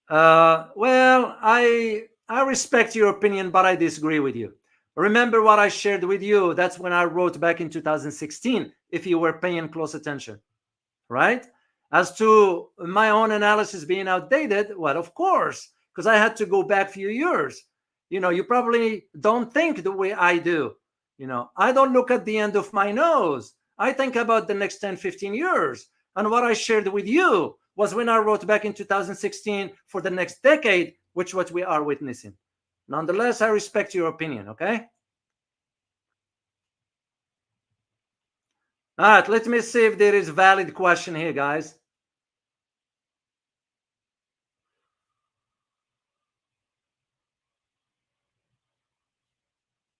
Well, I respect your opinion, but I disagree with you. Remember what I shared with you? That's when I wrote back in 2016, if you were paying close attention, right? As to my own analysis being outdated, well, of course, because I had to go back a few years. You probably don't think the way I do. I don't look at the end of my nose. I think about the next 10, 15 years. And what I shared with you was when I wrote back in 2016 for the next decade, which what we are witnessing. Nonetheless, I respect your opinion, okay? All right, let me see if there is a valid question here, guys.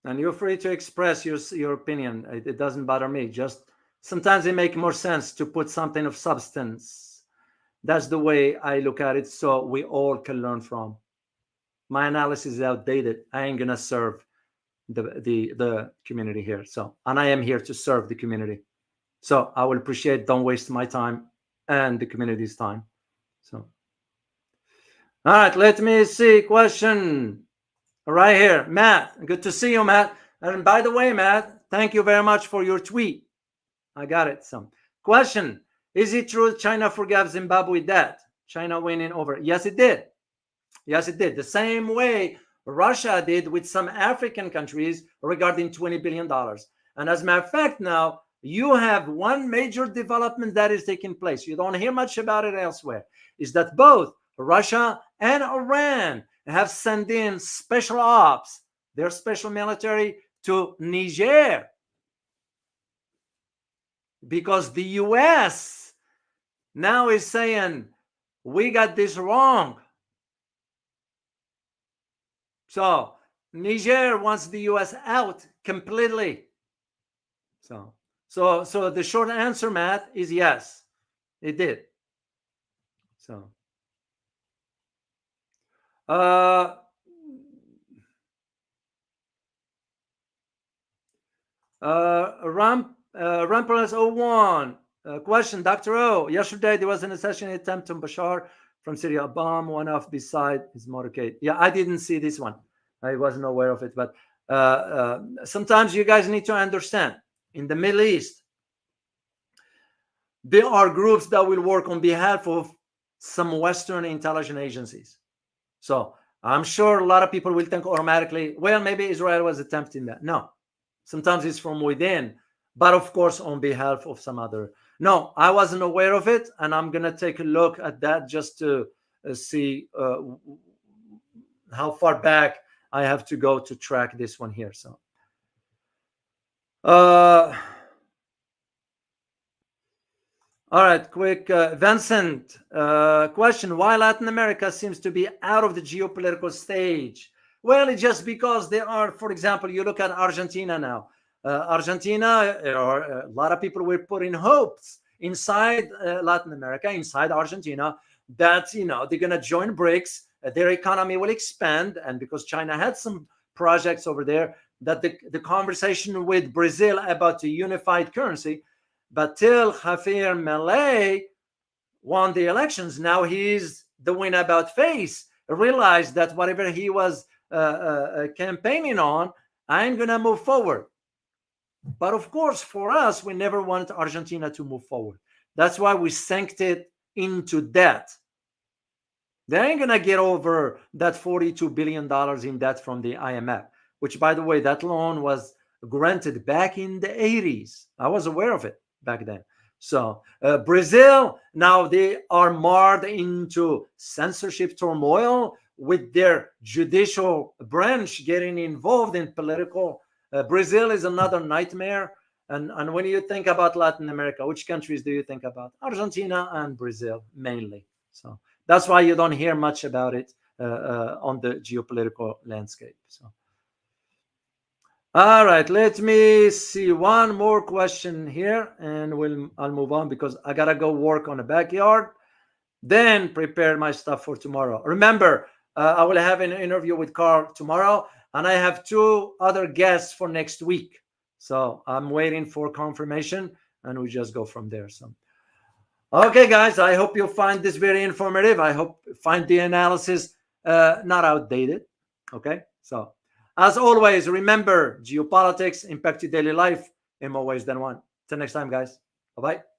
And you're free to express your opinion. It doesn't bother me. Just sometimes it makes more sense to put something of substance. That's the way I look at it, so we all can learn from. My analysis is outdated. I ain't gonna serve the community here. So, and I am here to serve the community. So I will appreciate, don't waste my time and the community's time. So, all right, let me see. Question right here, Matt. Good to see you, Matt. And by the way, Matt, thank you very much for your tweet. I got it. So, question: is it true China forgave Zimbabwe debt? China winning over? Yes, it did. Yes, it did. The same way Russia did with some African countries regarding $20 billion. And as a matter of fact, now you have one major development that is taking place. You don't hear much about it elsewhere. Is that both Russia and Iran have sent in special ops, their special military, to Niger, because the US now is saying, we got this wrong. So Niger wants the US out completely. So the short answer, Matt, is yes, it did. So Rampolus 01. Question, Dr. O. Yesterday there was an assassination attempt on Bashar from Syria. Bomb went off beside his motorcade. Yeah, I didn't see this one. I wasn't aware of it. But sometimes you guys need to understand, in the Middle East, there are groups that will work on behalf of some Western intelligence agencies. So I'm sure a lot of people will think automatically, well, maybe Israel was attempting that. No, sometimes it's from within, but of course on behalf of some other. No, I wasn't aware of it, and I'm going to take a look at that just to see how far back I have to go to track this one here. So all right, quick. Vincent, question. Why Latin America seems to be out of the geopolitical stage? Well, it's just because there are, for example, you look at Argentina now. Argentina, a lot of people were putting hopes inside Latin America, inside Argentina, that, they're going to join BRICS, their economy will expand. And because China had some projects over there, that the conversation with Brazil about the unified currency, but till Javier Milei won the elections, now he's the win about face, realized that whatever he was campaigning on, I'm going to move forward. But of course, for us, we never wanted Argentina to move forward. That's why we sank it into debt. They ain't going to get over that $42 billion in debt from the IMF, which, by the way, that loan was granted back in the 80s. I was aware of it back then. So Brazil, now they are marred into censorship turmoil with their judicial branch getting involved in political. Brazil is another nightmare. And when you think about Latin America, which countries do you think about? Argentina and Brazil mainly. So that's why you don't hear much about it on the geopolitical landscape. So. All right, let me see one more question here, and I'll move on because I gotta go work on the backyard, then prepare my stuff for tomorrow. Remember, I will have an interview with Carl tomorrow, and I have 2 other guests for next week. So I'm waiting for confirmation, and we just go from there. So, okay, guys, I hope you find this very informative. I hope you find the analysis not outdated. Okay, so. As always, remember, geopolitics impact your daily life in more ways than one. Till next time, guys. Bye-bye.